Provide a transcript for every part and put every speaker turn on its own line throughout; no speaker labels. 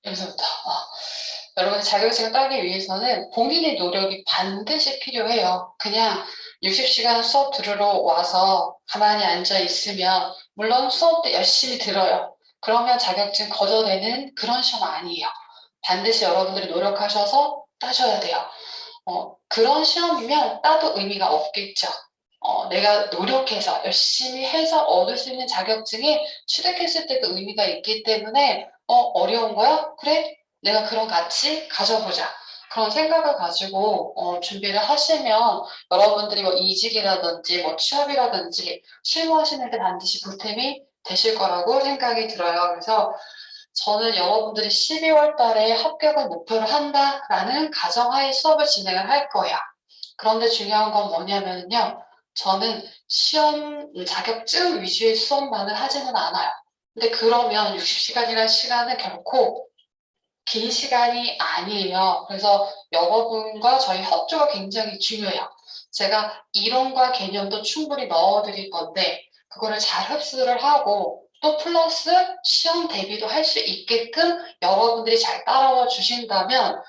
여기서부터. 여러분 자격증을 따기 위해서는 본인의 노력이 반드시 필요해요. 그냥 60시간 수업 들으러 와서 가만히 앉아 있으면 물론 수업 때 열심히 들어요. 그러면 자격증 거둬내는 그런 시험 아니에요. 반드시 여러분들이 노력하셔서 따셔야 돼요. 그런 시험이면 따도 의미가 없겠죠. 내가 노력해서 열심히 해서 얻을 수 있는 자격증이 취득했을 때도 의미가 있기 때문에 어려운 거야? 그래? 내가 그런 가치 가져보자. 그런 생각을 가지고 준비를 하시면 여러분들이 뭐 이직이라든지 뭐 취업이라든지 실무하시는 데 반드시 보탬이 되실 거라고 생각이 들어요. 그래서 저는 여러분들이 12월 달에 합격을 목표로 한다라는 가정하에 수업을 진행을 할 거예요. 그런데 중요한 건 뭐냐면요. 저는 시험 자격증 위주의 수업만을 하지는 않아요. 근데 그러면 60시간이라는 시간은 결코 긴 시간이 아니에요. 그래서 여러분과 저희 협조가 굉장히 중요해요. 제가 이론과 개념도 충분히 넣어드릴 건데 그거를 잘 흡수를 하고 또 플러스 시험 대비도 할 수 있게끔 여러분들이 잘 따라와 주신다면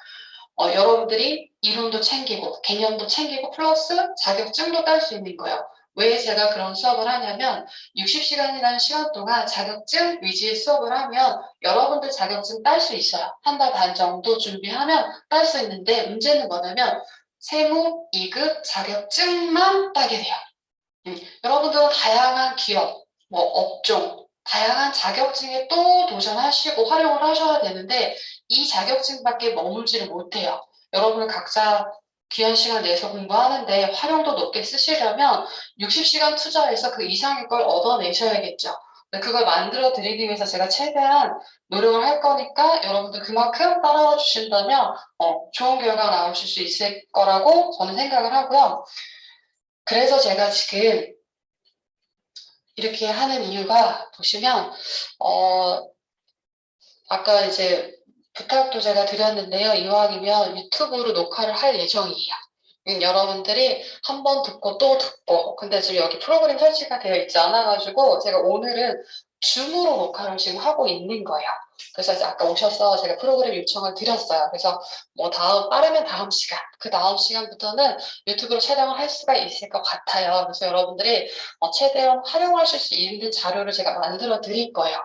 여러분들이 이론도 챙기고 개념도 챙기고 플러스 자격증도 딸 수 있는 거예요. 왜 제가 그런 수업을 하냐면 60시간이라는 시간 동안 자격증 위주의 수업을 하면 여러분들 자격증 딸 수 있어요. 한 달 반 정도 준비하면 딸 수 있는데 문제는 뭐냐면 세무, 2급 자격증만 따게 돼요. 여러분들은 다양한 기업, 뭐 업종, 다양한 자격증에 또 도전하시고 활용을 하셔야 되는데 이 자격증밖에 머물지를 못해요. 여러분 각자 귀한 시간 내서 공부하는데 활용도 높게 쓰시려면 60시간 투자해서 그 이상의 걸 얻어내셔야겠죠. 그걸 만들어 드리기 위해서 제가 최대한 노력을 할 거니까 여러분들 그만큼 따라와 주신다면 좋은 결과 나오실 수 있을 거라고 저는 생각을 하고요. 그래서 제가 지금 이렇게 하는 이유가 보시면 아까 이제 부탁도 제가 드렸는데요. 이왕이면 유튜브로 녹화를 할 예정이에요. 여러분들이 한 번 듣고 또 듣고 근데 지금 여기 프로그램 설치가 되어 있지 않아가지고 제가 오늘은 줌으로 녹화를 지금 하고 있는 거예요. 그래서 이제 아까 오셔서 제가 프로그램 요청을 드렸어요. 그래서 뭐 빠르면 다음 시간, 그 다음 시간부터는 유튜브로 촬영을 할 수가 있을 것 같아요. 그래서 여러분들이 최대한 활용하실 수 있는 자료를 제가 만들어 드릴 거예요.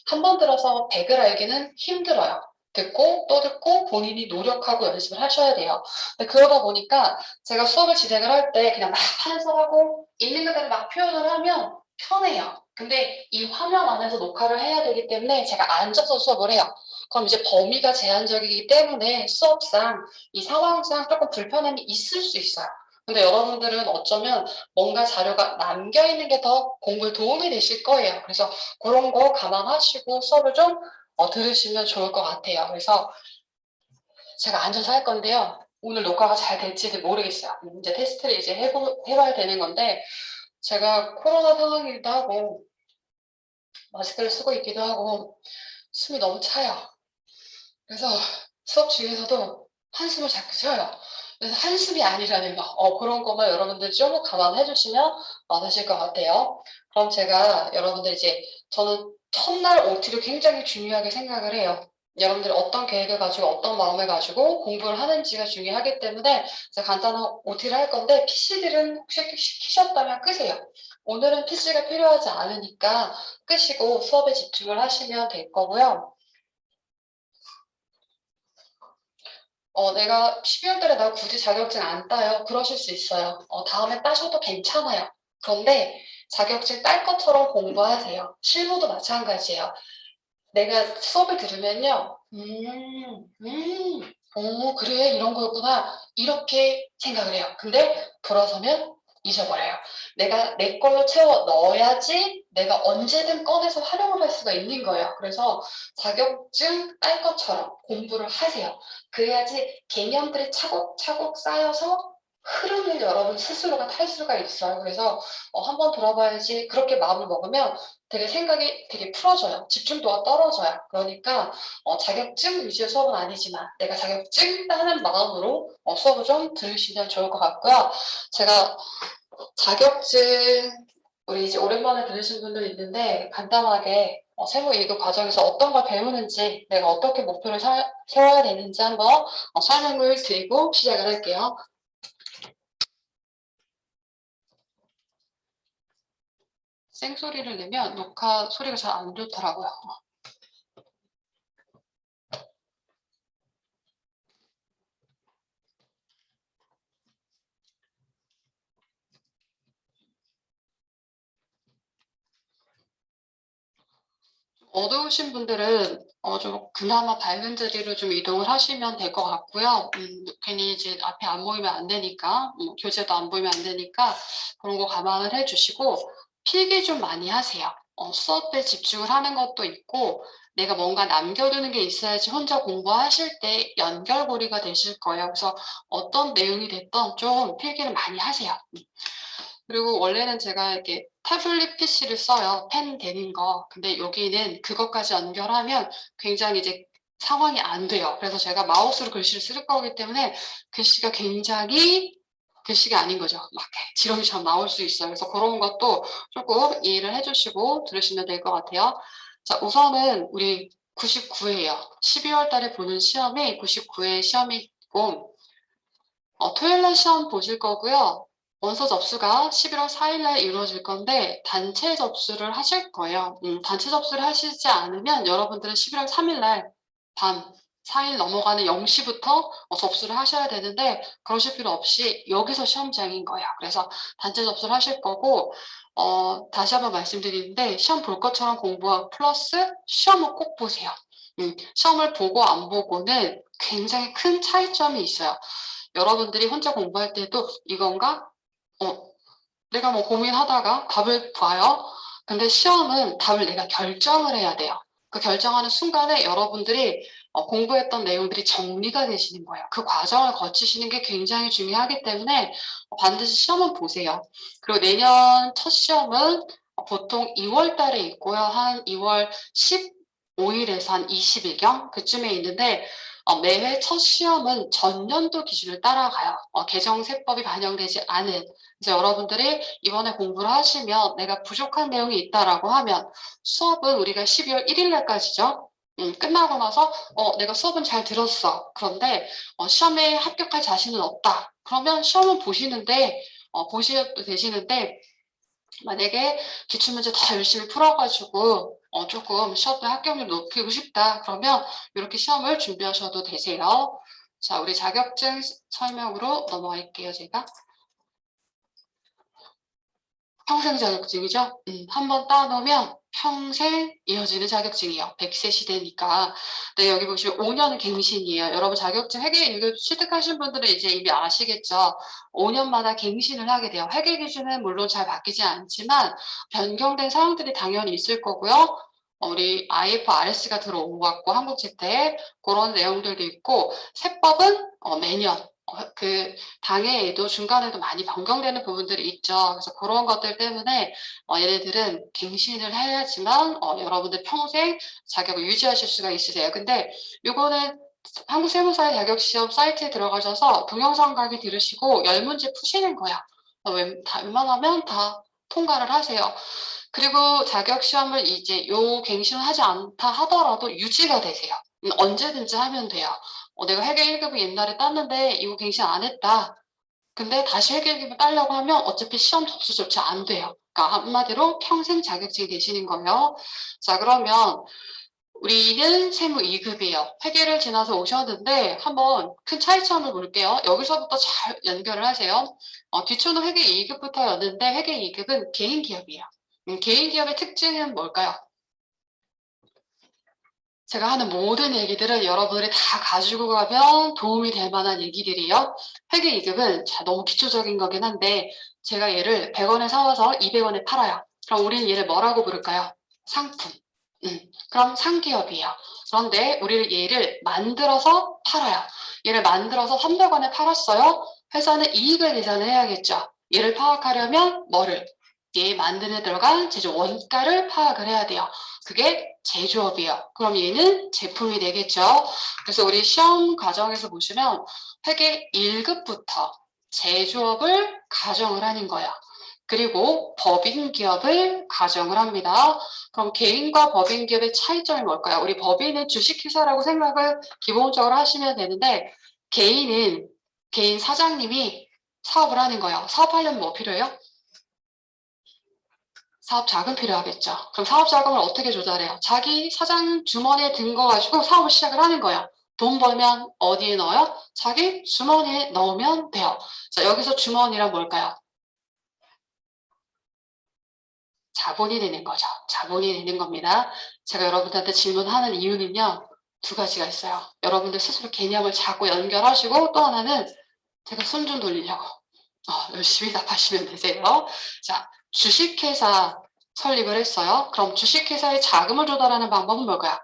한 번 들어서 100을 알기는 힘들어요. 듣고 또 듣고 본인이 노력하고 연습을 하셔야 돼요. 근데 그러다 보니까 제가 수업을 진행을 할 때 그냥 막 판서하고 있는 그대로 막 표현을 하면 편해요. 근데 이 화면 안에서 녹화를 해야 되기 때문에 제가 앉아서 수업을 해요. 그럼 이제 범위가 제한적이기 때문에 수업상 이 상황상 조금 불편함이 있을 수 있어요. 근데 여러분들은 어쩌면 뭔가 자료가 남겨 있는 게 더 공부에 도움이 되실 거예요. 그래서 그런 거 감안하시고 수업을 좀 들으시면 좋을 것 같아요. 그래서 제가 앉아서 할 건데요. 오늘 녹화가 잘 될지는 모르겠어요. 이제 테스트를 이제 해봐야 되는 건데 제가 코로나 상황이기도 하고 마스크를 쓰고 있기도 하고 숨이 너무 차요. 그래서 수업 중에서도 한숨을 자꾸 쉬어요. 그래서 한숨이 아니라는 거, 그런 것만 여러분들 좀 감안해 주시면 되실 것 같아요. 그럼 제가 여러분들 이제 저는 첫날 OT를 굉장히 중요하게 생각을 해요. 여러분들이 어떤 계획을 가지고 어떤 마음을 가지고 공부를 하는지가 중요하기 때문에 제가 간단한 OT를 할 건데 PC들은 혹시 키셨다면 끄세요. 오늘은 PC가 필요하지 않으니까 끄시고 수업에 집중을 하시면 될 거고요. 내가 12월 달에 나 굳이 자격증 안 따요. 그러실 수 있어요. 다음에 따셔도 괜찮아요. 그런데 자격증 딸 것처럼 공부하세요. 실무도 마찬가지예요. 내가 수업을 들으면요. 오, 그래, 이런 거였구나. 이렇게 생각을 해요. 근데 돌아서면 잊어버려요. 내가 내 걸로 채워 넣어야지 내가 언제든 꺼내서 활용을 할 수가 있는 거예요. 그래서 자격증 딸 것처럼 공부를 하세요. 그래야지 개념들이 차곡차곡 쌓여서 흐름을 여러분 스스로가 탈 수가 있어요. 그래서 한번 돌아봐야지 그렇게 마음을 먹으면 되게 생각이 되게 풀어져요. 집중도가 떨어져요. 그러니까 자격증 위주의 수업은 아니지만 내가 자격증 따는 마음으로 수업을 좀 들으시면 좋을 것 같고요. 제가 자격증 우리 이제 오랜만에 들으신 분들 있는데 간단하게 세무 2급 과정에서 어떤 걸 배우는지, 내가 어떻게 목표를 세워야 되는지 한번 설명을 드리고 시작을 할게요. 생소리를 내면 녹화 소리가 잘 안 좋더라고요. 어두우신 분들은 좀 그나마 밝은 자리로 좀 이동을 하시면 될 것 같고요. 괜히 이제 앞에 안 보이면 안 되니까, 교재도 안 보이면 안 되니까 그런 거 감안을 해주시고 필기 좀 많이 하세요. 수업에 집중을 하는 것도 있고 내가 뭔가 남겨두는 게 있어야지 혼자 공부하실 때 연결고리가 되실 거예요. 그래서 어떤 내용이 됐던 좀 필기를 많이 하세요. 그리고 원래는 제가 이렇게 태블릿 PC를 써요. 펜 되는 거. 근데 여기는 그것까지 연결하면 굉장히 이제 상황이 안 돼요. 그래서 제가 마우스로 글씨를 쓸 거기 때문에 글씨가 굉장히 글씨가 아닌 거죠. 막 지렁이처럼 나올 수 있어요. 그래서 그런 것도 조금 이해를 해주시고 들으시면 될 것 같아요. 자, 우선은 우리 99회예요. 12월 달에 보는 시험이 99회 시험이고 토요일 날 시험 보실 거고요. 원서 접수가 11월 4일 날 이루어질 건데 단체 접수를 하실 거예요. 단체 접수를 하시지 않으면 여러분들은 11월 3일 날 밤 4일 넘어가는 0시부터 접수를 하셔야 되는데 그러실 필요 없이 여기서 시험장인 거예요. 그래서 단체 접수를 하실 거고 다시 한번 말씀드리는데 시험 볼 것처럼 공부하고 플러스 시험을 꼭 보세요. 시험을 보고 안 보고는 굉장히 큰 차이점이 있어요. 여러분들이 혼자 공부할 때도 이건가? 내가 뭐 고민하다가 답을 봐요. 근데 시험은 답을 내가 결정을 해야 돼요. 그 결정하는 순간에 여러분들이 공부했던 내용들이 정리가 되시는 거예요. 그 과정을 거치시는 게 굉장히 중요하기 때문에 반드시 시험은 보세요. 그리고 내년 첫 시험은 보통 2월 달에 있고요. 한 2월 15일에서 한 20일경 그쯤에 있는데 매회 첫 시험은 전년도 기준을 따라가요. 개정세법이 반영되지 않은 이제 여러분들이 이번에 공부를 하시면 내가 부족한 내용이 있다라고 하면 수업은 우리가 12월 1일 날까지죠. 끝나고 나서 내가 수업은 잘 들었어. 그런데 시험에 합격할 자신은 없다. 그러면 시험은 보시는데 보셔도 되시는데 만약에 기출문제 더 열심히 풀어가지고 조금 시험 때 합격률 높이고 싶다. 그러면 이렇게 시험을 준비하셔도 되세요. 자, 우리 자격증 설명으로 넘어갈게요, 제가. 평생 자격증이죠? 한번 따놓으면 평생 이어지는 자격증이에요. 100세 시대니까. 네, 여기 보시면 5년은 갱신이에요. 여러분 자격증 회계 1급 취득하신 분들은 이제 이미 아시겠죠? 5년마다 갱신을 하게 돼요. 회계 기준은 물론 잘 바뀌지 않지만 변경된 사항들이 당연히 있을 거고요. 우리 IFRS가 들어온 것 같고 한국 재택 그런 내용들도 있고 세법은 매년 그 당해에도 중간에도 많이 변경되는 부분들이 있죠. 그래서 그런 것들 때문에 얘네들은 갱신을 해야지만 여러분들 평생 자격을 유지하실 수가 있으세요. 근데 이거는 한국세무사의 자격시험 사이트에 들어가셔서 동영상 강의 들으시고 10문제 푸시는 거야. 웬만하면 다 통과를 하세요. 그리고 자격시험을 이제 요 갱신을 하지 않다 하더라도 유지가 되세요. 언제든지 하면 돼요. 내가 회계 1급을 옛날에 땄는데 이거 갱신 안 했다. 근데 다시 회계 1급을 따려고 하면 어차피 시험 접수 조차 안 돼요. 그러니까 한마디로 평생 자격증이 되시는 거예요. 자, 그러면 우리는 세무 2급이에요. 회계를 지나서 오셨는데 한번 큰 차이점을 볼게요. 여기서부터 잘 연결을 하세요. 기초는 회계 2급부터였는데 회계 2급은 개인 기업이에요. 개인 기업의 특징은 뭘까요? 제가 하는 모든 얘기들은 여러분들이 다 가지고 가면 도움이 될 만한 얘기들이에요. 회계 2급은 너무 기초적인 거긴 한데 제가 얘를 100원에 사와서 200원에 팔아요. 그럼 우리는 얘를 뭐라고 부를까요? 상품. 그럼 상기업이에요. 그런데 우리는 얘를 만들어서 팔아요. 얘를 만들어서 300원에 팔았어요. 회사는 이익을 계산을 해야겠죠. 얘를 파악하려면 뭐를? 얘 만드는 데 들어간 제조 원가를 파악을 해야 돼요. 그게 제조업이에요. 그럼 얘는 제품이 되겠죠. 그래서 우리 시험 과정에서 보시면 회계 1급부터 제조업을 가정을 하는 거예요. 그리고 법인 기업을 가정을 합니다. 그럼 개인과 법인 기업의 차이점이 뭘까요? 우리 법인은 주식회사라고 생각을 기본적으로 하시면 되는데 개인은 개인 사장님이 사업을 하는 거예요. 사업하려면 뭐 필요해요? 사업 자금 필요하겠죠. 그럼 사업 자금을 어떻게 조달해요? 자기 사장 주머니에 든 거 가지고 사업을 시작을 하는 거예요. 돈 벌면 어디에 넣어요? 자기 주머니에 넣으면 돼요. 자, 여기서 주머니란 뭘까요? 자본이 되는 거죠. 자본이 되는 겁니다. 제가 여러분들한테 질문하는 이유는요. 두 가지가 있어요. 여러분들 스스로 개념을 자꾸 연결하시고 또 하나는 제가 손 좀 돌리려고 열심히 답하시면 되세요. 자, 주식회사 설립을 했어요. 그럼 주식회사에 자금을 조달하는 방법은 뭘까요?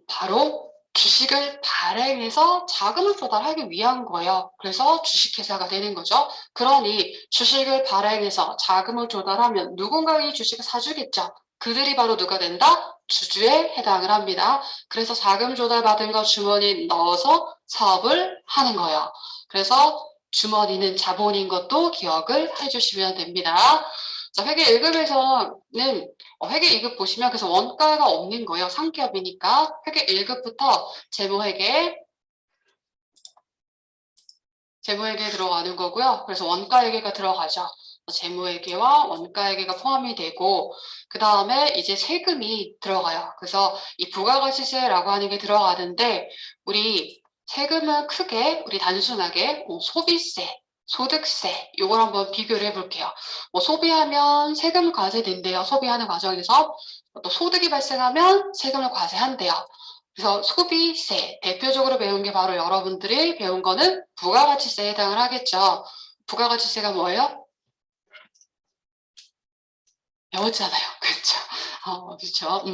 바로 주식을 발행해서 자금을 조달하기 위한 거예요. 그래서 주식회사가 되는 거죠. 그러니 주식을 발행해서 자금을 조달하면 누군가 이 주식을 사주겠죠. 그들이 바로 누가 된다? 주주에 해당을 합니다. 그래서 자금 조달받은 거 주머니에 넣어서 사업을 하는 거예요. 그래서 주머니는 자본인 것도 기억을 해주시면 됩니다. 자, 회계 1급에서는 회계 2급 보시면 그래서 원가가 없는 거예요. 상기업이니까 회계 1급부터 재무회계 들어가는 거고요. 그래서 원가회계가 들어가죠. 재무회계와 원가회계가 포함이 되고 그 다음에 이제 세금이 들어가요. 그래서 이 부가가치세라고 하는 게 들어가는데 우리 세금은 크게 우리 단순하게 소비세, 소득세 요걸 한번 비교를 해볼게요. 소비하면 세금 과세된대요. 소비하는 과정에서 또 소득이 발생하면 세금을 과세한대요. 그래서 소비세 대표적으로 배운 게 바로 여러분들이 배운 거는 부가가치세에 해당을 하겠죠. 부가가치세가 뭐예요? 배웠잖아요. 그렇죠. 그렇죠.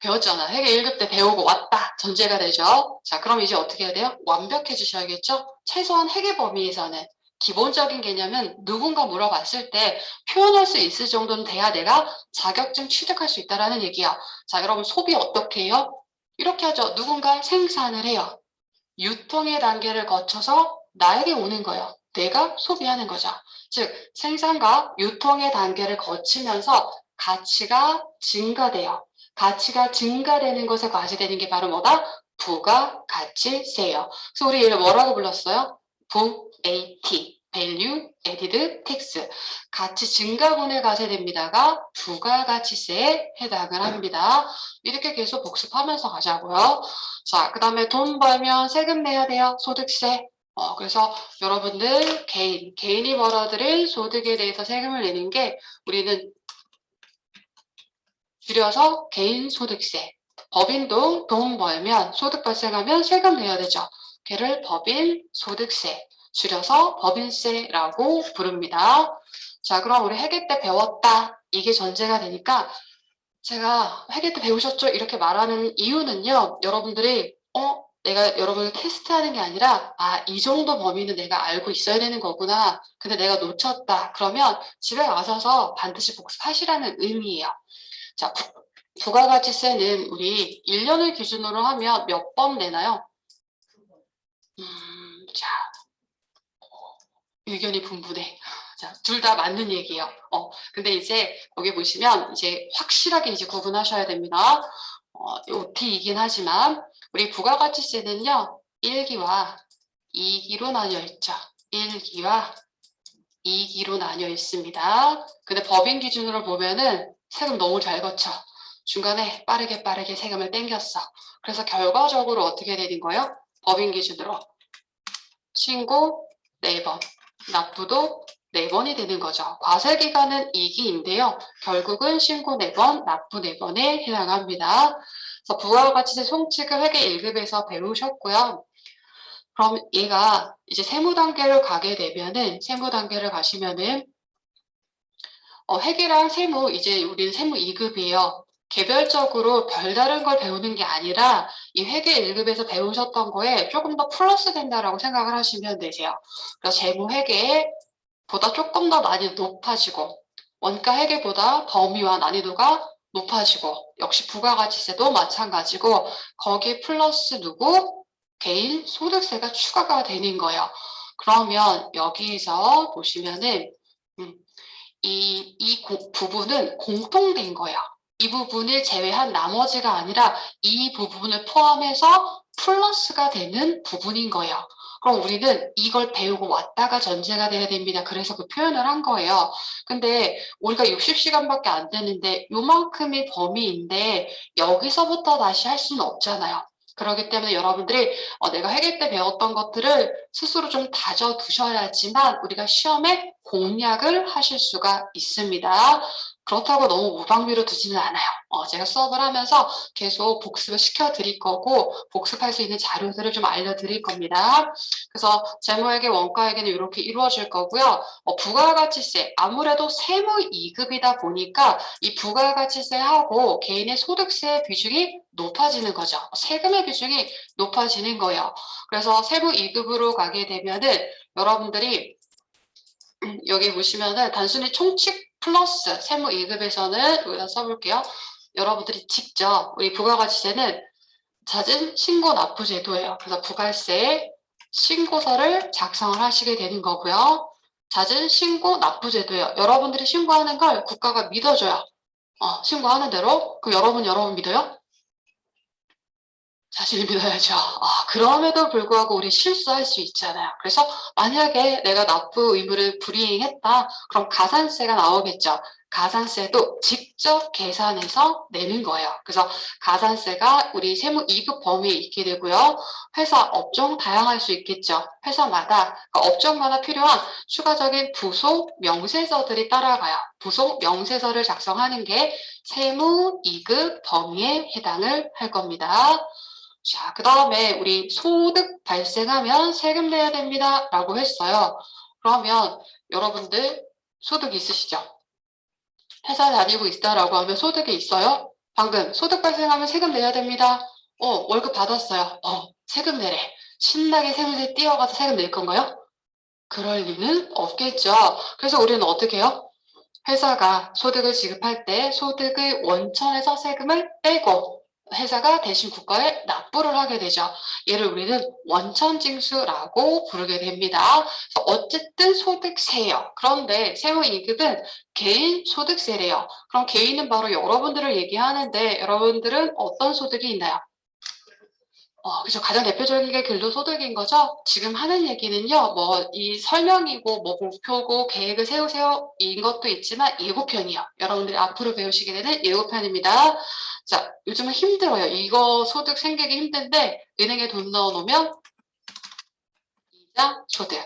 배웠잖아. 회계 1급 때 배우고 왔다. 전제가 되죠. 자, 그럼 이제 어떻게 해야 돼요? 완벽해 주셔야겠죠? 최소한 회계 범위에서는 기본적인 개념은 누군가 물어봤을 때 표현할 수 있을 정도는 돼야 내가 자격증 취득할 수 있다라는 얘기야. 자, 여러분 소비 어떻게 해요? 이렇게 하죠. 누군가 생산을 해요. 유통의 단계를 거쳐서 나에게 오는 거예요. 내가 소비하는 거죠. 즉 생산과 유통의 단계를 거치면서 가치가 증가돼요. 가치가 증가되는 것에 과세되는 게 바로 뭐다? 부가가치세예요. 그래서 우리 이를 뭐라고 불렀어요? VAT, Value Added Tax. 가치 증가분에 과세됩니다가 부가가치세에 해당을 합니다. 이렇게 계속 복습하면서 가자고요. 자, 그 다음에 돈 벌면 세금 내야 돼요. 소득세. 그래서 여러분들 개인이 벌어들인 소득에 대해서 세금을 내는 게 우리는 줄여서 개인소득세. 법인도 돈 벌면 소득 발생하면 세금 내야 되죠. 걔를 법인소득세, 줄여서 법인세라고 부릅니다. 자, 그럼 우리 회계 때 배웠다. 이게 전제가 되니까 제가 회계 때 배우셨죠? 이렇게 말하는 이유는요. 여러분들이 내가 여러분을 테스트하는 게 아니라 이 정도 범위는 내가 알고 있어야 되는 거구나. 근데 내가 놓쳤다. 그러면 집에 가셔서 반드시 복습하시라는 의미예요. 자, 부가가치세는 우리 1년을 기준으로 하면 몇 번 내나요? 자, 의견이 분분해. 자, 둘 다 맞는 얘기예요. 근데 이제 여기 보시면 이제 확실하게 이제 구분하셔야 됩니다. OT이긴 하지만 우리 부가가치세는요. 1기와 2기로 나뉘어 있죠. 1기와 2기로 나뉘어 있습니다. 근데 법인 기준으로 보면은 세금 너무 잘 거쳐. 중간에 빠르게 세금을 땡겼어. 그래서 결과적으로 어떻게 되는 거예요? 법인 기준으로 신고 4번, 납부도 4번이 되는 거죠. 과세기간은 2기인데요. 결국은 신고 4번, 납부 4번에 해당합니다. 그래서 부가가치세 총칙을 회계 1급에서 배우셨고요. 그럼 얘가 이제 세무 단계를 가게 되면은 세무 단계를 가시면은 회계랑 세무 이제 우리는 세무 2급이에요. 개별적으로 별다른 걸 배우는 게 아니라 이 회계 1급에서 배우셨던 거에 조금 더 플러스 된다라고 생각을 하시면 되세요. 그래서 재무 회계보다 조금 더 난이도 높아지고 원가 회계보다 범위와 난이도가 높아지고 역시 부가가치세도 마찬가지고 거기에 플러스 누구? 개인 소득세가 추가가 되는 거예요. 그러면 여기서 보시면은 부분은 공통된 거예요. 이 부분을 제외한 나머지가 아니라 이 부분을 포함해서 플러스가 되는 부분인 거예요. 그럼 우리는 이걸 배우고 왔다가 전제가 돼야 됩니다. 그래서 그 표현을 한 거예요. 근데 우리가 60시간밖에 안 되는데 요만큼의 범위인데 여기서부터 다시 할 수는 없잖아요. 그렇기 때문에 여러분들이 내가 회계 때 배웠던 것들을 스스로 좀 다져두셔야지만 우리가 시험에 공략을 하실 수가 있습니다. 그렇다고 너무 무방비로 두지는 않아요. 제가 수업을 하면서 계속 복습을 시켜드릴 거고 복습할 수 있는 자료들을 좀 알려드릴 겁니다. 그래서 재무회계 원가회계는 이렇게 이루어질 거고요. 부가가치세, 아무래도 세무 2급이다 보니까 이 부가가치세하고 개인의 소득세 비중이 높아지는 거죠. 세금의 비중이 높아지는 거예요. 그래서 세무 2급으로 가게 되면은 여러분들이 여기 보시면은 단순히 총칙 플러스 세무 2급에서는 여기다 써볼게요. 여러분들이 직접 우리 부가가치세는 잦은 신고 납부 제도예요. 그래서 부가세 신고서를 작성을 하시게 되는 거고요. 잦은 신고 납부 제도예요. 여러분들이 신고하는 걸 국가가 믿어줘요. 신고하는 대로. 그럼 여러분 믿어요? 자신을 믿어야죠. 그럼에도 불구하고 우리 실수할 수 있잖아요. 그래서 만약에 내가 납부 의무를 불이행했다. 그럼 가산세가 나오겠죠. 가산세도 직접 계산해서 내는 거예요. 그래서 가산세가 우리 세무 2급 범위에 있게 되고요. 회사 업종 다양할 수 있겠죠. 회사마다 업종마다 필요한 추가적인 부속 명세서들이 따라가요. 부속 명세서를 작성하는 게 세무 2급 범위에 해당을 할 겁니다. 자, 그 다음에 우리 소득 발생하면 세금 내야 됩니다. 라고 했어요. 그러면 여러분들 소득 있으시죠? 회사 다니고 있다라고 하면 소득이 있어요? 방금 소득 발생하면 세금 내야 됩니다. 월급 받았어요. 세금 내래. 신나게 세무서에 뛰어가서 세금 낼 건가요? 그럴 리는 없겠죠. 그래서 우리는 어떻게 해요? 회사가 소득을 지급할 때 소득의 원천에서 세금을 빼고 회사가 대신 국가에 납부를 하게 되죠. 얘를 우리는 원천징수라고 부르게 됩니다. 그래서 어쨌든 소득세예요. 그런데 세무 2급은 개인 소득세래요. 그럼 개인은 바로 여러분들을 얘기하는데 여러분들은 어떤 소득이 있나요? 그죠. 가장 대표적인 게 근로소득인 거죠. 지금 하는 얘기는요, 이 설명이고, 목표고, 계획을 세우세요. 인 것도 있지만 예고편이요. 여러분들이 앞으로 배우시게 되는 예고편입니다. 자, 요즘은 힘들어요. 이거 소득 생기기 힘든데, 은행에 돈 넣어놓으면 이자 소득.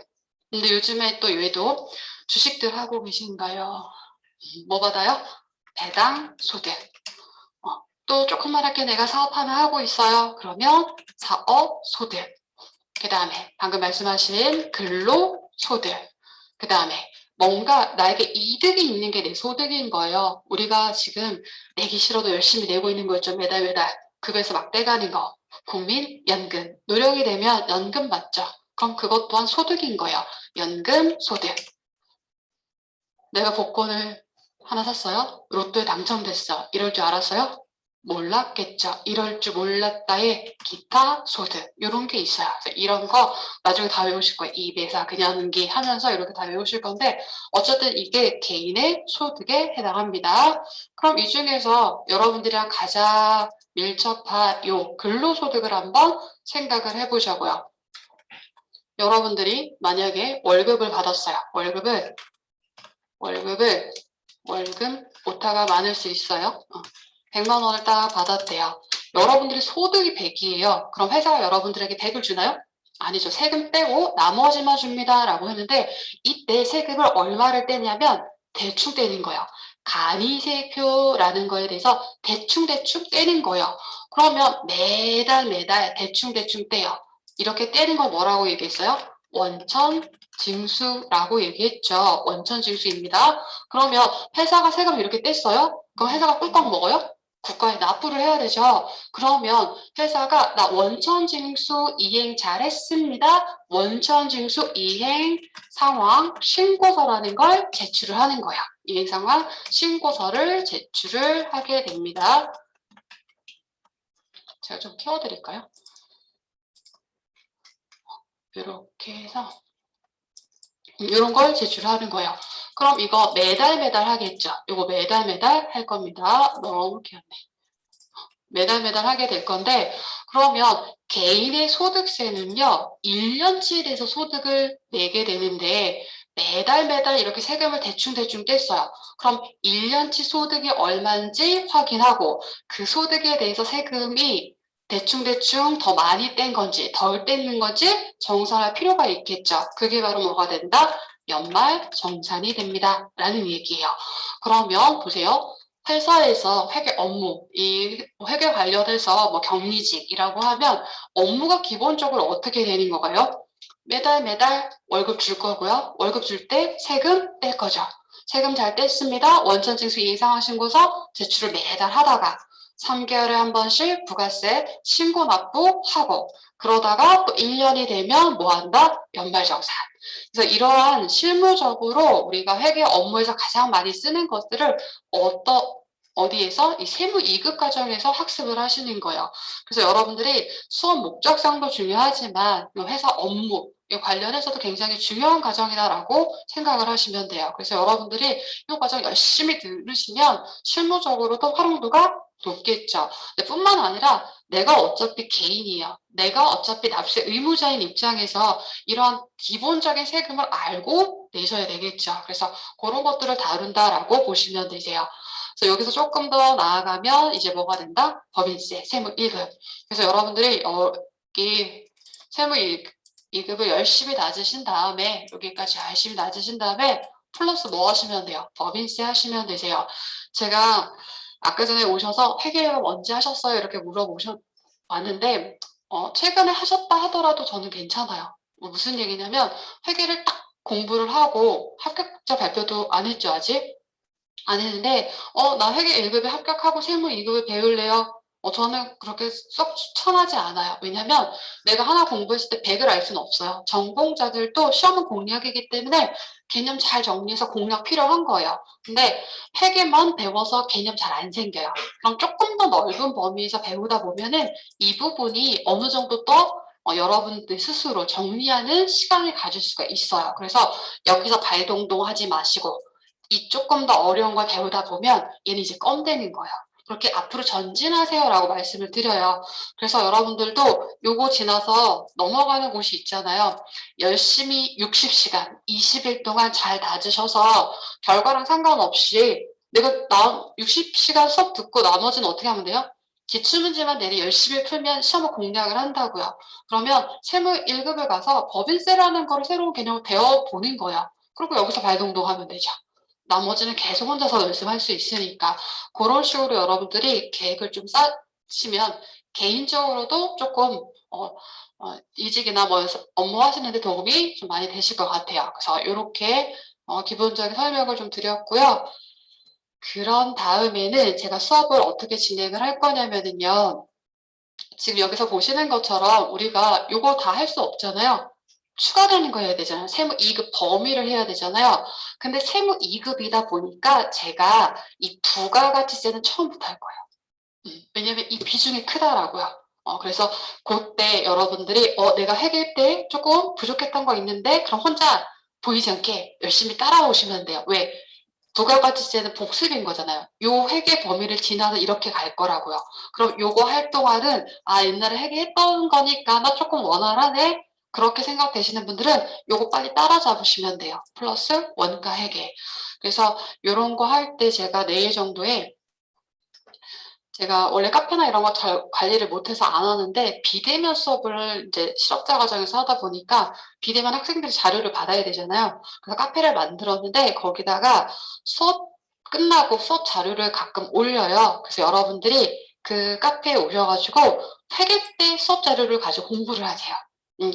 근데 요즘에 또 외에도 주식들 하고 계신가요? 뭐 받아요? 배당 소득. 또 조그맣게 내가 사업 하나 하고 있어요. 그러면 사업 소득. 그 다음에 방금 말씀하신 근로소득. 그 다음에 뭔가 나에게 이득이 있는 게 내 소득인 거예요. 우리가 지금 내기 싫어도 열심히 내고 있는 거죠. 매달 급에서 막 떼가는 거. 국민연금. 노령이 되면 연금 받죠. 그럼 그것 또한 소득인 거예요. 연금 소득. 내가 복권을 하나 샀어요. 로또에 당첨됐어. 이럴 줄 알았어요? 몰랐겠죠. 이럴 줄 몰랐다의 기타 소득 이런 게 있어요. 그래서 이런 거 나중에 다 외우실 거예요. 이배사 그냥기 하면서 이렇게 다 외우실 건데 어쨌든 이게 개인의 소득에 해당합니다. 그럼 이 중에서 여러분들이랑 가장 밀접한 요 근로소득을 한번 생각을 해보자고요. 여러분들이 만약에 월급을 받았어요. 월급을 월급 오타가 많을 수 있어요. 100만 원을 딱 받았대요. 여러분들이 소득이 100이에요. 그럼 회사가 여러분들에게 100을 주나요? 아니죠. 세금 빼고 나머지만 줍니다. 라고 했는데 이때 세금을 얼마를 떼냐면 대충 떼는 거예요. 간이세표라는 거에 대해서 대충 떼는 거예요. 그러면 매달 대충 떼요. 이렇게 떼는 걸 뭐라고 얘기했어요? 원천 징수라고 얘기했죠. 원천 징수입니다. 그러면 회사가 세금을 이렇게 뗐어요? 그럼 회사가 꿀꺽 먹어요? 국가에 납부를 해야 되죠. 그러면 회사가 나 원천징수 이행 잘했습니다. 원천징수 이행 상황 신고서라는 걸 제출을 하는 거야. 이행 상황 신고서를 제출을 하게 됩니다. 제가 좀 키워드릴까요? 이렇게 해서 이런 걸 제출하는 거예요. 그럼 이거 매달 매달 하겠죠. 이거 매달 매달 할 겁니다. 너무 귀엽네. 매달 매달 하게 될 건데 그러면 개인의 소득세는요 1년치에 대해서 소득을 내게 되는데 매달 매달 이렇게 세금을 대충대충 뗐어요. 그럼 1년치 소득이 얼마인지 확인하고 그 소득에 대해서 세금이 대충대충 더 많이 뗀 건지 덜 떼는 건지 정산할 필요가 있겠죠. 그게 바로 뭐가 된다? 연말 정산이 됩니다. 라는 얘기예요. 그러면 보세요. 회사에서 회계 업무, 이 회계 관련해서 뭐 격리직이라고 하면 업무가 기본적으로 어떻게 되는 건가요? 매달 매달 월급 줄 거고요. 월급 줄 때 세금 뗄 거죠. 세금 잘 뗐습니다. 원천징수 이상신고서 제출을 매달 하다가 3개월에 한 번씩 부가세 신고 납부하고 그러다가 또 1년이 되면 뭐 한다? 연말정산. 그래서 이러한 실무적으로 우리가 회계 업무에서 가장 많이 쓰는 것들을 어디에서 이 세무 2급 과정에서 학습을 하시는 거예요. 그래서 여러분들이 수업 목적상도 중요하지만 회사 업무 관련해서도 굉장히 중요한 과정이다라고 생각을 하시면 돼요. 그래서 여러분들이 이 과정 열심히 들으시면 실무적으로도 활용도가 높겠죠. 뿐만 아니라 내가 어차피 개인이에요. 내가 어차피 납세 의무자인 입장에서 이러한 기본적인 세금을 알고 내셔야 되겠죠. 그래서 그런 것들을 다룬다라고 보시면 되세요. 그래서 여기서 조금 더 나아가면 이제 뭐가 된다? 법인세, 세무 1급. 그래서 여러분들이 이 세무 2급을 열심히 낮으신 다음에 여기까지 열심히 낮으신 다음에 플러스 뭐 하시면 돼요? 법인세 하시면 되세요. 제가 아까 전에 오셔서 회계를 언제 하셨어요? 이렇게 물어보셨는데 최근에 하셨다 하더라도 저는 괜찮아요. 무슨 얘기냐면 회계를 딱 공부를 하고 합격자 발표도 안 했죠, 아직? 안 했는데 나 회계 1급에 합격하고 세무 2급을 배울래요? 저는 그렇게 썩 추천하지 않아요. 왜냐면 내가 하나 공부했을 때 100을 알 수는 없어요. 전공자들도 시험은 공략이기 때문에 개념 잘 정리해서 공략 필요한 거예요. 근데 회계만 배워서 개념 잘 안 생겨요. 그럼 조금 더 넓은 범위에서 배우다 보면은 이 부분이 어느 정도 더 여러분들 스스로 정리하는 시간을 가질 수가 있어요. 그래서 여기서 발동동하지 마시고 이 조금 더 어려운 걸 배우다 보면 얘는 이제 껌 되는 거예요. 그렇게 앞으로 전진하세요라고 말씀을 드려요. 그래서 여러분들도 요거 지나서 넘어가는 곳이 있잖아요. 열심히 60시간, 20일 동안 잘 다지셔서 결과랑 상관없이 내가 60시간 수업 듣고 나머지는 어떻게 하면 돼요? 기출문제만 내리 열심히 풀면 시험을 공략을 한다고요. 그러면 세무 1급을 가서 법인세라는 거를 새로운 개념을 배워보는 거예요. 그리고 여기서 발동동하면 되죠. 나머지는 계속 혼자서 연습할 수 있으니까 그런 식으로 여러분들이 계획을 좀 짜시면 개인적으로도 조금 이직이나 뭐 업무 하시는데 도움이 좀 많이 되실 것 같아요. 그래서 이렇게 기본적인 설명을 좀 드렸고요. 그런 다음에는 제가 수업을 어떻게 진행을 할 거냐면은요. 지금 여기서 보시는 것처럼 우리가 요거 다 할 수 없잖아요. 추가되는 거 해야 되잖아요. 세무 2급 범위를 해야 되잖아요. 근데 세무 2급이다 보니까 제가 이 부가가치세는 처음부터 할 거예요. 왜냐면 이 비중이 크다라고요. 그래서 그때 여러분들이 내가 회계 때 조금 부족했던 거 있는데 그럼 혼자 보이지 않게 열심히 따라오시면 돼요. 왜? 부가가치세는 복습인 거잖아요. 요 회계 범위를 지나서 이렇게 갈 거라고요. 그럼 요거 할 동안은 옛날에 회계했던 거니까 나 조금 원활하네. 그렇게 생각되시는 분들은 요거 빨리 따라잡으시면 돼요. 플러스 원가 회계. 그래서 요런 거 할 때 제가 내일 정도에 제가 원래 카페나 이런 거 잘 관리를 못해서 안 하는데 비대면 수업을 이제 실업자 과정에서 하다 보니까 비대면 학생들이 자료를 받아야 되잖아요. 그래서 카페를 만들었는데 거기다가 수업 끝나고 수업 자료를 가끔 올려요. 그래서 여러분들이 그 카페에 오셔가지고 회계 때 수업 자료를 가지고 공부를 하세요.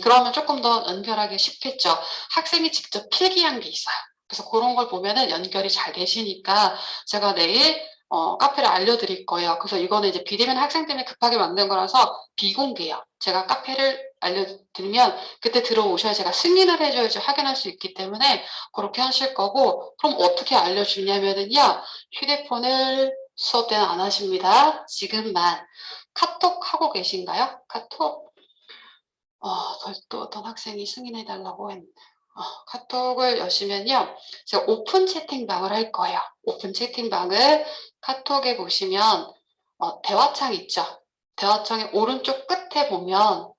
그러면 조금 더 연결하기 쉽겠죠. 학생이 직접 필기한 게 있어요. 그래서 그런 걸 보면은 연결이 잘 되시니까 제가 내일 카페를 알려드릴 거예요. 그래서 이거는 이제 비대면 학생 때문에 급하게 만든 거라서 비공개예요. 제가 카페를 알려드리면 그때 들어오셔야 제가 승인을 해줘야지 확인할 수 있기 때문에 그렇게 하실 거고 그럼 어떻게 알려주냐면은요. 휴대폰을 수업 때는 안 하십니다. 지금만 카톡 하고 계신가요? 카톡? 또 어떤 학생이 승인해달라고 했는데 카톡을 여시면요. 제가 오픈 채팅방을 할 거예요. 오픈 채팅방을 카톡에 보시면 대화창 있죠. 대화창의 오른쪽 끝에 보면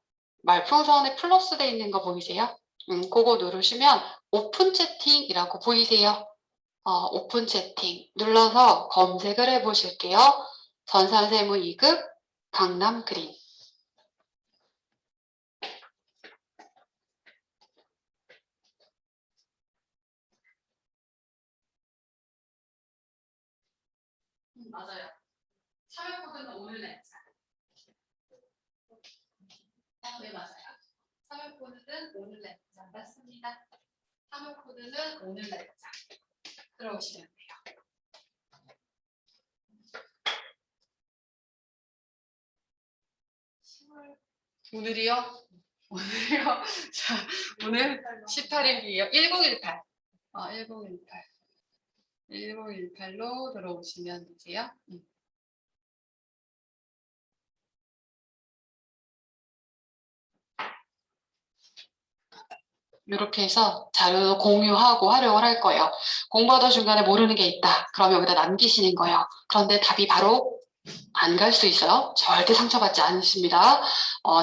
말풍선에 플러스 돼 있는 거 보이세요? 그거 누르시면 오픈 채팅이라고 보이세요? 오픈 채팅 눌러서 검색을 해 보실게요. 전산세무 2급 강남 그린. 맞아요. 참여 코드는 오늘 냈죠. 네, 맞아요. 참여 코드는 오늘 냈죠. 맞습니다. 참여 코드는 오늘 냈죠. 들어오시면 돼요. 오늘이요? 오늘이요? 자, 오늘 18일이에요. 1018. 1018. 1018로 들어오시면 되세요. 이렇게 해서 자료도 공유하고 활용을 할 거예요. 공부하다 중간에 모르는 게 있다. 그러면 여기다 남기시는 거예요. 그런데 답이 바로 안 갈 수 있어요. 절대 상처받지 않습니다.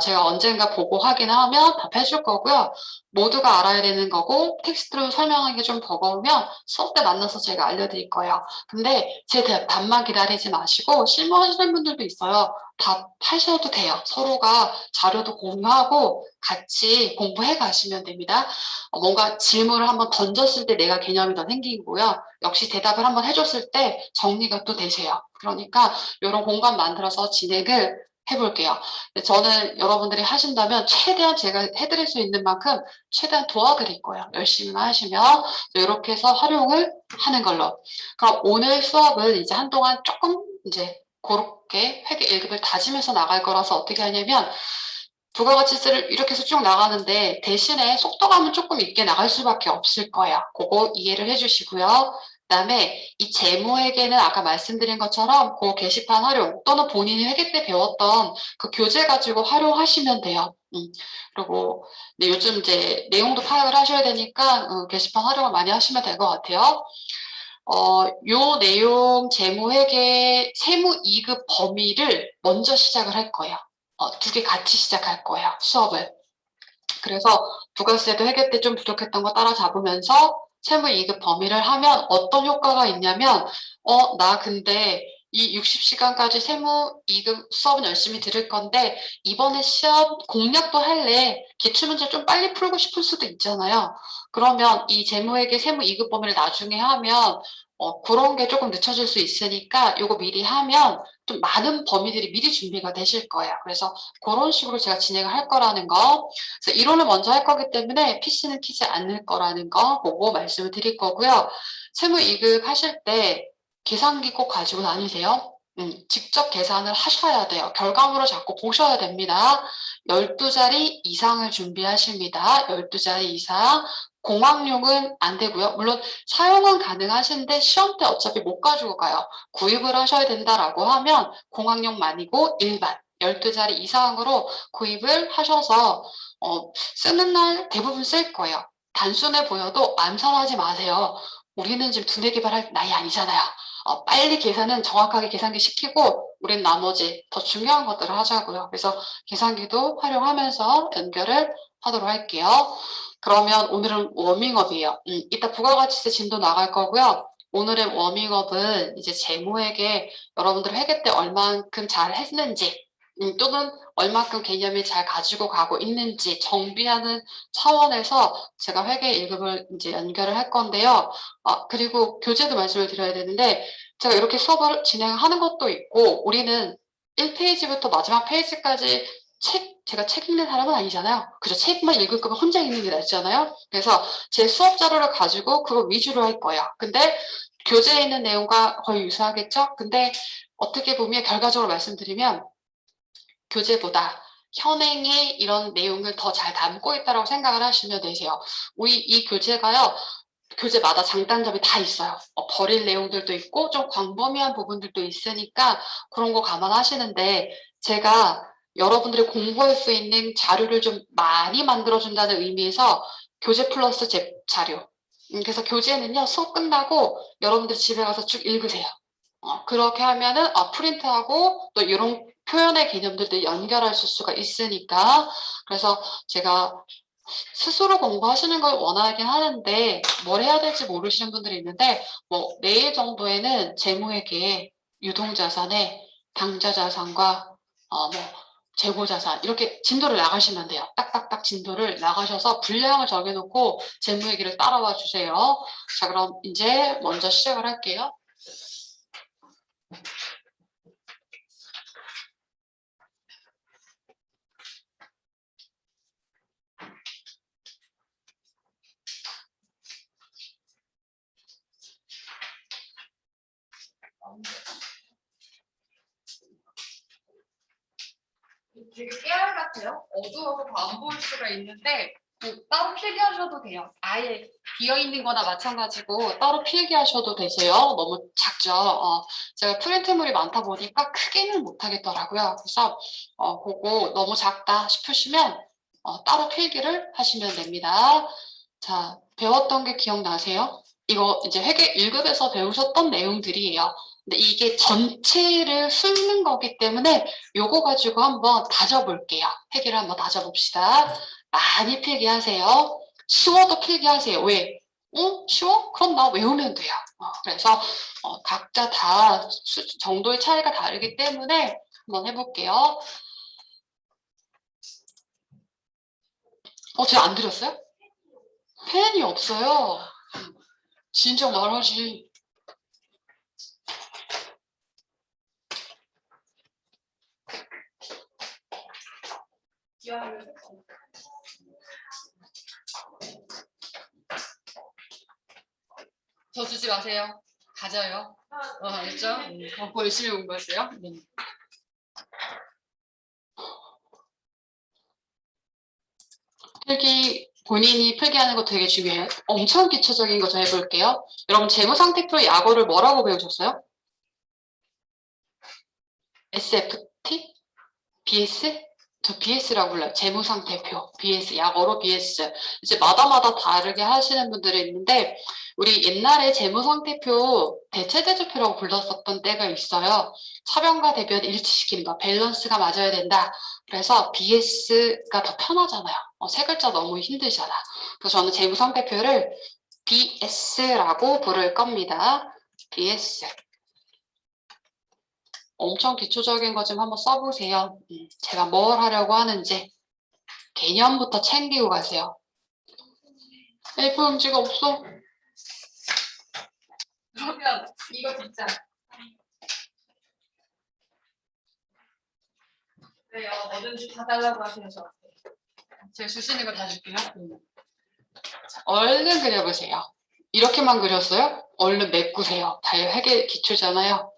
제가 언젠가 보고 확인하면 답해줄 거고요. 모두가 알아야 되는 거고 텍스트로 설명하기 좀 버거우면 수업 때 만나서 제가 알려드릴 거예요. 근데 제 답만 기다리지 마시고 실무하시는 분들도 있어요. 답하셔도 돼요. 서로가 자료도 공유하고 같이 공부해 가시면 됩니다. 뭔가 질문을 한번 던졌을 때 내가 개념이 더 생기고요. 역시 대답을 한번 해줬을 때 정리가 또 되세요. 그러니까 이런 공간 만들어서 진행을 해볼게요. 저는 여러분들이 하신다면 최대한 제가 해드릴 수 있는 만큼 최대한 도와드릴 거예요. 열심히만 하시면 이렇게 해서 활용을 하는 걸로. 그럼 오늘 수업은 이제 한동안 조금 이제 그렇게 회계 1급을 다지면서 나갈 거라서 어떻게 하냐면 부가가치세를 이렇게 해서 쭉 나가는데 대신에 속도감은 조금 있게 나갈 수밖에 없을 거예요. 그거 이해를 해주시고요. 그다음에 이 재무회계는 아까 말씀드린 것처럼 그 게시판 활용 또는 본인이 회계 때 배웠던 그 교재 가지고 활용하시면 돼요. 그리고 네, 요즘 이제 내용도 파악을 하셔야 되니까 게시판 활용을 많이 하시면 될 것 같아요. 요 내용 재무회계 세무 2급 범위를 먼저 시작을 할 거예요. 두 개 같이 시작할 거예요, 수업을. 그래서 부가세도 회계 때 좀 부족했던 거 따라잡으면서 세무 2급 범위를 하면 어떤 효과가 있냐면, 나 근데 이 60시간까지 세무 2급 수업은 열심히 들을 건데, 이번에 시험 공략도 할래. 기출문제 좀 빨리 풀고 싶을 수도 있잖아요. 그러면 이 재무회계 세무 2급 범위를 나중에 하면, 그런 게 조금 늦춰질 수 있으니까 요거 미리 하면 좀 많은 범위들이 미리 준비가 되실 거예요. 그래서 그런 식으로 제가 진행을 할 거라는 거. 그래서 이론을 먼저 할 거기 때문에 PC는 키지 않을 거라는 거 보고 말씀을 드릴 거고요. 세무 2급 하실 때 계산기 꼭 가지고 다니세요. 직접 계산을 하셔야 돼요. 결과물을 자꾸 보셔야 됩니다. 12자리 이상을 준비하십니다. 12자리 이상. 공학용은 안 되고요. 물론 사용은 가능하신데 시험 때 어차피 못 가지고 가요. 구입을 하셔야 된다라고 하면 공학용만이고 일반 12자리 이상으로 구입을 하셔서 쓰는 날 대부분 쓸 거예요. 단순해 보여도 암산하지 마세요. 우리는 지금 두뇌 개발할 나이 아니잖아요. 빨리 계산은 정확하게 계산기 시키고 우린 나머지 더 중요한 것들을 하자고요. 그래서 계산기도 활용하면서 연결을 하도록 할게요. 그러면 오늘은 워밍업이에요. 이따 부가가치세 진도 나갈 거고요. 오늘의 워밍업은 이제 재무회계 여러분들 회계 때 얼만큼 잘 했는지 또는 얼만큼 개념이 잘 가지고 가고 있는지 정비하는 차원에서 제가 회계 1급을 이제 연결을 할 건데요. 그리고 교재도 말씀을 드려야 되는데 제가 이렇게 수업을 진행하는 것도 있고 우리는 1페이지부터 마지막 페이지까지 제가 책 읽는 사람은 아니잖아요. 그죠? 책만 읽을 거면 혼자 읽는 게 낫잖아요. 그래서 제 수업 자료를 가지고 그거 위주로 할 거예요. 근데 교재에 있는 내용과 거의 유사하겠죠? 근데 어떻게 보면 결과적으로 말씀드리면 교재보다 현행에 이런 내용을 더 잘 담고 있다고 생각을 하시면 되세요. 이 교재가요. 교재마다 장단점이 다 있어요. 버릴 내용들도 있고 좀 광범위한 부분들도 있으니까 그런 거 감안하시는데 제가 여러분들이 공부할 수 있는 자료를 좀 많이 만들어준다는 의미에서 교재 플러스 자료. 그래서 교재는요, 수업 끝나고 여러분들 집에 가서 쭉 읽으세요. 그렇게 하면은 프린트하고 또 이런 표현의 개념들도 연결하실 수가 있으니까. 그래서 제가 스스로 공부하시는 걸 원하긴 하는데 뭘 해야 될지 모르시는 분들이 있는데, 뭐 내일 정도에는 재무회계, 유동자산에 당좌자산과 뭐 재고자산 이렇게 진도를 나가시면 돼요. 딱딱딱 진도를 나가셔서 분량을 정해놓고 재무회계를 따라와 주세요. 자, 그럼 이제 먼저 시작을 할게요. 되게 깨알 같아요. 어두워서 더 안 보일 수가 있는데 따로 필기하셔도 돼요. 아예 비어있는 거나 마찬가지고 따로 필기하셔도 되세요. 너무 작죠. 제가 프린트물이 많다 보니까 크게는 못하겠더라고요. 그래서 그거 너무 작다 싶으시면 따로 필기를 하시면 됩니다. 자, 배웠던 게 기억나세요? 이거 이제 회계 1급에서 배우셨던 내용들이에요. 근데 이게 전체를 훑는 거기 때문에 요거 가지고 한번 다져볼게요. 회계를 한번 다져봅시다. 많이 필기하세요. 쉬워도 필기하세요. 왜? 쉬워? 그럼 나 외우면 돼요. 그래서 각자 다 정도의 차이가 다르기 때문에 한번 해볼게요. 제가 안 드렸어요? 펜이 없어요. 진작 말하지. 저 주지 마세요. 가져요. 알죠? 갖고 열심히 공부하세요. 네. 본인이 필기하는 거 되게 중요해요. 엄청 기초적인 거 좀 해볼게요. 여러분 재무상태표 약어를 뭐라고 배우셨어요? SFT? BS? 저 BS라고 불러요. 재무상태표. BS, 약어로 BS. 이제 마다마다 다르게 하시는 분들이 있는데, 우리 옛날에 재무상태표 대체대조표라고 불렀었던 때가 있어요. 차변과 대변 일치시키는 거, 밸런스가 맞아야 된다. 그래서 BS가 더 편하잖아요. 세 글자 너무 힘들잖아. 그래서 저는 재무상태표를 BS라고 부를 겁니다. BS. 엄청 기초적인 거 좀 한번 써보세요. 제가 뭘 하려고 하는지 개념부터 챙기고 가세요. A4 용지가 없어? 그러면 이거 진짜 왜요? 뭐든지 다 달라고 하셔서 제가 주시는 거 다 줄게요. 자, 얼른 그려보세요. 이렇게만 그렸어요? 얼른 메꾸세요. 다 회계 기초잖아요.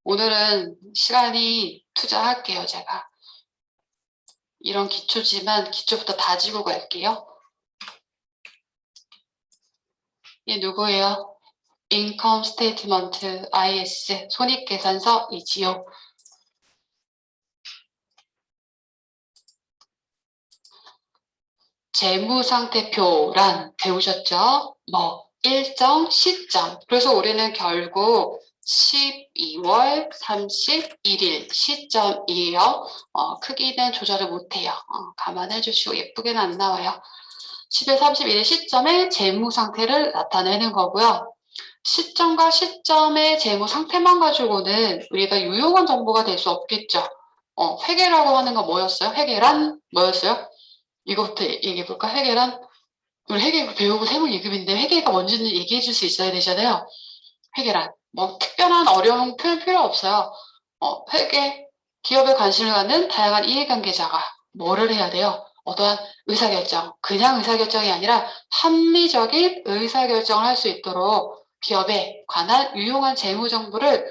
오늘은 시간이 투자할게요, 제가. 이런 기초지만 기초부터 다지고 갈게요. 얘 누구예요? 인컴 스테이트먼트 IS 손익계산서이지요. 재무상태표란 배우셨죠? 뭐 일정 시점. 그래서 우리는 결국 12월 31일 시점이에요. 크기는 조절을 못해요. 감안해 주시고 예쁘게는 안 나와요. 10월 31일 시점에 재무상태를 나타내는 거고요. 시점과 시점의 재무 상태만 가지고는 우리가 유용한 정보가 될 수 없겠죠. 회계라고 하는 건 뭐였어요? 회계란 뭐였어요? 이거부터 얘기해 볼까? 회계란 우리 회계 배우고 세무 2급인데 회계가 뭔지는 얘기해 줄 수 있어야 되잖아요. 회계란 뭐 특별한 어려운 표현 필요 없어요. 회계 기업에 관심을 갖는 다양한 이해관계자가 뭐를 해야 돼요? 어떠한 의사결정, 그냥 의사결정이 아니라 합리적인 의사결정을 할 수 있도록 기업에 관한 유용한 재무 정보를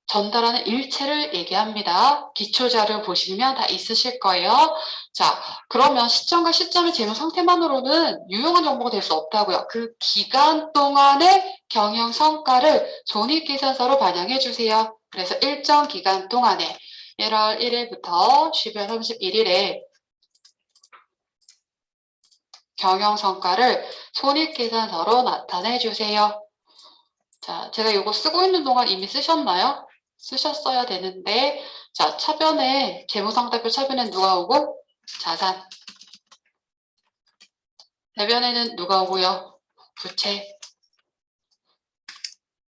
전달하는 일체를 얘기합니다. 기초자료 보시면 다 있으실 거예요. 자, 그러면 시점과 시점의 재무 상태만으로는 유용한 정보가 될 수 없다고요. 그 기간 동안의 경영 성과를 손익계산서로 반영해 주세요. 그래서 일정 기간 동안에 1월 1일부터 12월 31일에 경영성과를 손익계산서로 나타내 주세요. 자, 제가 이거 쓰고 있는 동안 이미 쓰셨나요? 쓰셨어야 되는데, 자, 차변에, 재무상태표 차변엔 누가 오고? 자산. 대변에는 누가 오고요? 부채.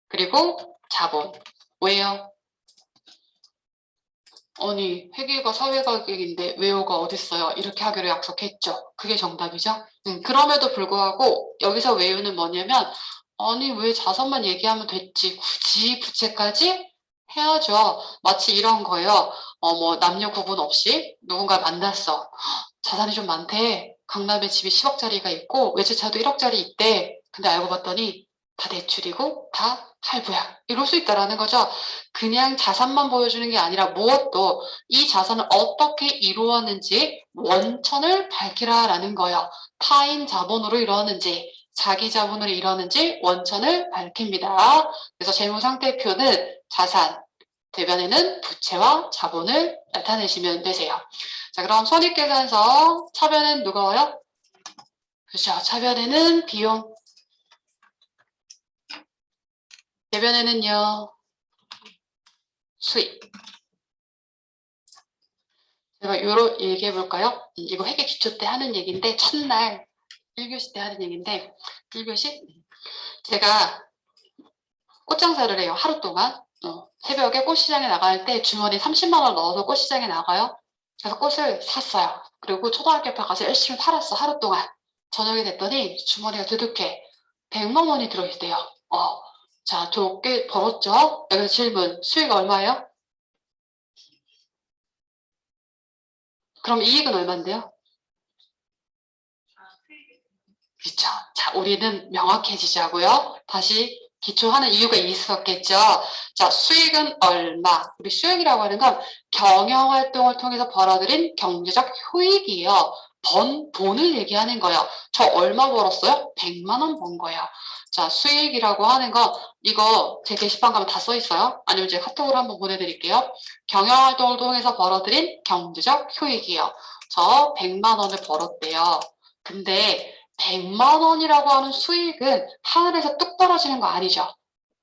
그리고 자본. 왜요? 아니, 회계가 사회가격인데 외우가 어딨어요? 이렇게 하기로 약속했죠. 그게 정답이죠. 그럼에도 불구하고 여기서 외우는 뭐냐면, 아니, 왜 자산만 얘기하면 됐지? 굳이 부채까지 해야죠. 마치 이런 거예요. 뭐 남녀 구분 없이 누군가 만났어. 자산이 좀 많대. 강남에 집이 10억짜리가 있고 외제차도 1억짜리 있대. 근데 알고 봤더니 다 대출이고 다 할부야. 이럴 수 있다라는 거죠. 그냥 자산만 보여주는 게 아니라 무엇도 이 자산을 어떻게 이루었는지 원천을 밝히라라는 거예요. 타인 자본으로 이루었는지 자기 자본으로 이루었는지 원천을 밝힙니다. 그래서 재무상태표는 자산, 대변에는 부채와 자본을 나타내시면 되세요. 자, 그럼 손익계산서 차변엔 누가 와요? 그렇죠. 차변에는 비용, 대변에는요 수익. 제가 요로 얘기해 볼까요? 이거 회계 기초 때 하는 얘기인데 첫날 1교시 때 하는 얘기인데 1교시 제가 꽃장사를 해요. 하루 동안. 새벽에 꽃시장에 나갈 때 주머니 30만 원 넣어서 꽃시장에 나가요. 그래서 꽃을 샀어요. 그리고 초등학교 앞에 가서 열심히 팔았어. 하루 동안. 저녁에 됐더니 주머니가 두둑해. 100만 원이 들어있대요. 자, 저 꽤 벌었죠? 여기서 질문. 수익 얼마예요? 그럼 이익은 얼마인데요? 그렇죠. 자, 우리는 명확해지자고요. 다시 기초하는 이유가 있었겠죠. 자, 수익은 얼마? 우리 수익이라고 하는 건 경영활동을 통해서 벌어들인 경제적 효익이에요. 번 돈을 얘기하는 거예요. 저 얼마 벌었어요? 100만 원 번 거예요. 자, 수익이라고 하는 거 이거 제 게시판 가면 다 써 있어요. 아니면 제가 카톡으로 한번 보내드릴게요. 경영활동을 통해서 벌어들인 경제적 효익이에요. 저 100만 원을 벌었대요. 근데 100만 원이라고 하는 수익은 하늘에서 뚝 떨어지는 거 아니죠.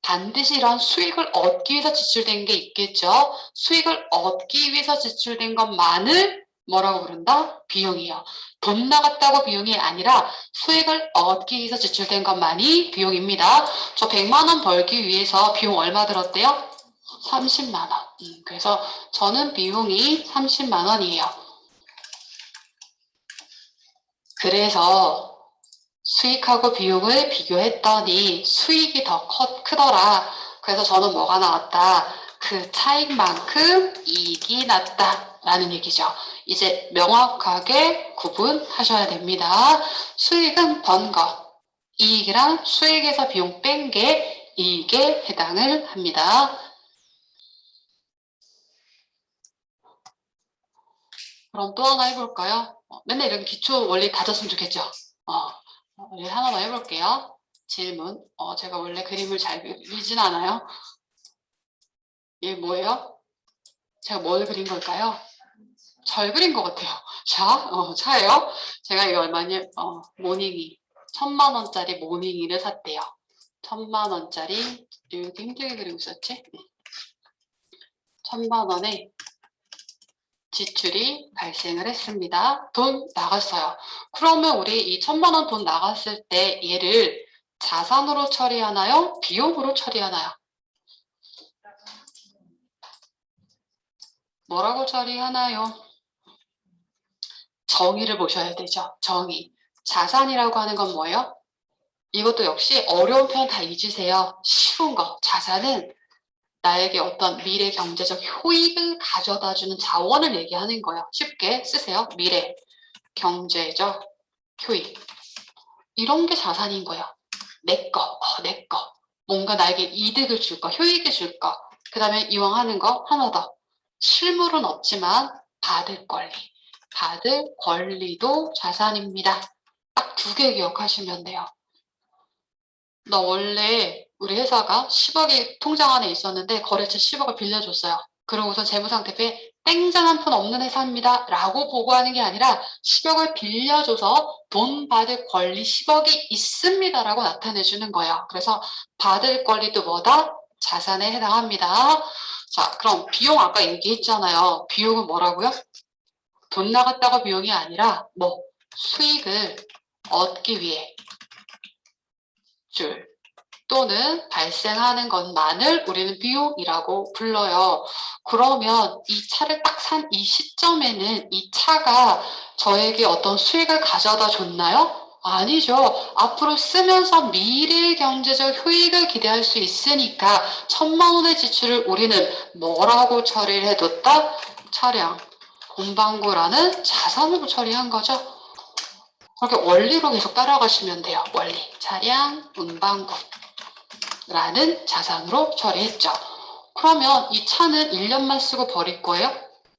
반드시 이런 수익을 얻기 위해서 지출된 게 있겠죠. 수익을 얻기 위해서 지출된 것만을 뭐라고 부른다? 비용이요. 돈 나갔다고 비용이 아니라 수익을 얻기 위해서 지출된 것만이 비용입니다. 저 100만 원 벌기 위해서 비용 얼마 들었대요? 30만 원. 그래서 저는 비용이 30만 원이에요. 그래서 수익하고 비용을 비교했더니 수익이 더 크더라. 그래서 저는 뭐가 나왔다? 그 차익만큼 이익이 났다. 라는 얘기죠. 이제 명확하게 구분하셔야 됩니다. 수익은 번 것, 이익이랑 수익에서 비용 뺀 게 이익에 해당을 합니다. 그럼 또 하나 해볼까요? 맨날 이런 기초 원리 다졌으면 좋겠죠. 하나 더 해볼게요. 질문. 제가 원래 그림을 잘 그리진 않아요. 이게 뭐예요? 제가 뭘 그린 걸까요? 잘 그린 것 같아요. 자, 차예요. 제가 이거 얼마냐? 모닝이. 1000만 원짜리 모닝이를 샀대요. 1000만 원짜리, 이렇게 힘들게 그리고 있었지? 1000만 원에 지출이 발생을 했습니다. 돈 나갔어요. 그러면 우리 이 1000만 원 돈 나갔을 때 얘를 자산으로 처리하나요? 비용으로 처리하나요? 뭐라고 처리하나요? 정의를 보셔야 되죠. 정의. 자산이라고 하는 건 뭐예요? 이것도 역시 어려운 표현 다 잊으세요. 쉬운 거. 자산은 나에게 어떤 미래 경제적 효익을 가져다주는 자원을 얘기하는 거예요. 쉽게 쓰세요. 미래 경제적 효익. 이런 게 자산인 거예요. 내 거, 내 거. 뭔가 나에게 이득을 줄 거, 효익을 줄 거. 그 다음에 이왕하는 거 하나 더. 실물은 없지만 받을 권리. 받을 권리도 자산입니다. 딱 두 개 기억하시면 돼요. 나 원래 우리 회사가 10억이 통장 안에 있었는데 거래처 10억을 빌려줬어요. 그러고서 재무상태표에 땡장 한 푼 없는 회사입니다. 라고 보고하는 게 아니라 10억을 빌려줘서 돈 받을 권리 10억이 있습니다. 라고 나타내 주는 거예요. 그래서 받을 권리도 뭐다? 자산에 해당합니다. 자, 그럼 비용 아까 얘기했잖아요. 비용은 뭐라고요? 돈 나갔다가 비용이 아니라 뭐 수익을 얻기 위해 줄 또는 발생하는 것만을 우리는 비용이라고 불러요. 그러면 이 차를 딱 산 이 시점에는 이 차가 저에게 어떤 수익을 가져다 줬나요? 아니죠. 앞으로 쓰면서 미래 경제적 효익을 기대할 수 있으니까 1,000만 원의 지출을 우리는 뭐라고 처리를 해뒀다? 차량, 문방구라는 자산으로 처리한 거죠. 그렇게 원리로 계속 따라가시면 돼요. 원리. 차량, 문방구. 라는 자산으로 처리했죠. 그러면 이 차는 1년만 쓰고 버릴 거예요?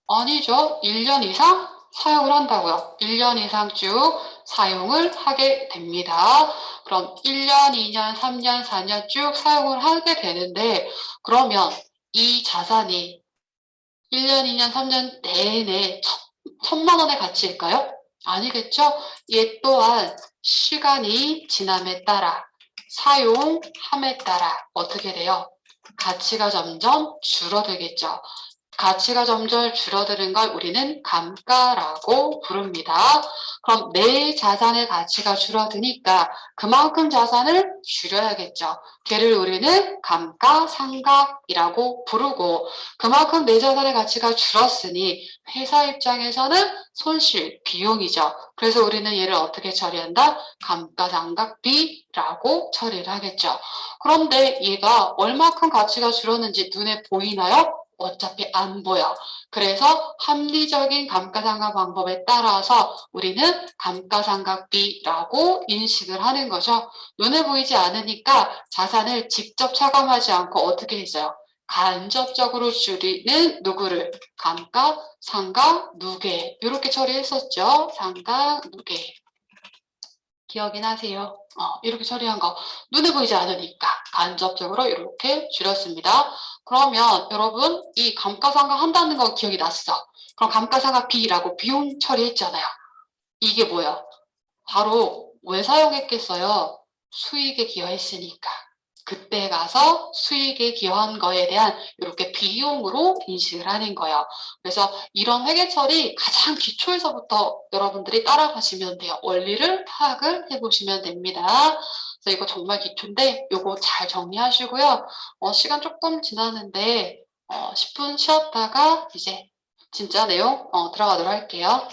아니죠. 1년 이상 사용을 한다고요. 1년 이상 쭉 사용을 하게 됩니다. 그럼 1년, 2년, 3년, 4년 쭉 사용을 하게 되는데 그러면 이 자산이 1년, 2년, 3년 내내 1,000만 원의 가치일까요? 아니겠죠? 얘 또한 시간이 지남에 따라 사용함에 따라 어떻게 돼요? 가치가 점점 줄어들겠죠. 가치가 점점 줄어드는 걸 우리는 감가라고 부릅니다. 그럼 내 자산의 가치가 줄어드니까 그만큼 자산을 줄여야겠죠. 걔를 우리는 감가상각이라고 부르고 그만큼 내 자산의 가치가 줄었으니 회사 입장에서는 손실, 비용이죠. 그래서 우리는 얘를 어떻게 처리한다? 감가상각비라고 처리를 하겠죠. 그런데 얘가 얼마큼 가치가 줄었는지 눈에 보이나요? 어차피 안 보여. 그래서 합리적인 감가상각 방법에 따라서 우리는 감가상각비라고 인식을 하는 거죠. 눈에 보이지 않으니까 자산을 직접 차감하지 않고 어떻게 했어요? 간접적으로 줄이는 누구를? 감가, 상각, 누계 이렇게 처리했었죠. 상각, 누계. 기억이 나세요? 이렇게 처리한 거 눈에 보이지 않으니까 간접적으로 이렇게 줄였습니다. 그러면 여러분 이 감가상각 한다는 거 기억이 났어. 그럼 감가상각비라고 비용 처리했잖아요. 이게 뭐야? 바로 왜 사용했겠어요? 수익에 기여했으니까. 그때 가서 수익에 기여한 거에 대한 이렇게 비용으로 인식을 하는 거예요. 그래서 이런 회계처리 가장 기초에서부터 여러분들이 따라가시면 돼요. 원리를 파악을 해보시면 됩니다. 그래서 이거 정말 기초인데 이거 잘 정리하시고요. 시간 조금 지났는데 10분 쉬었다가 이제 진짜 내용 들어가도록 할게요.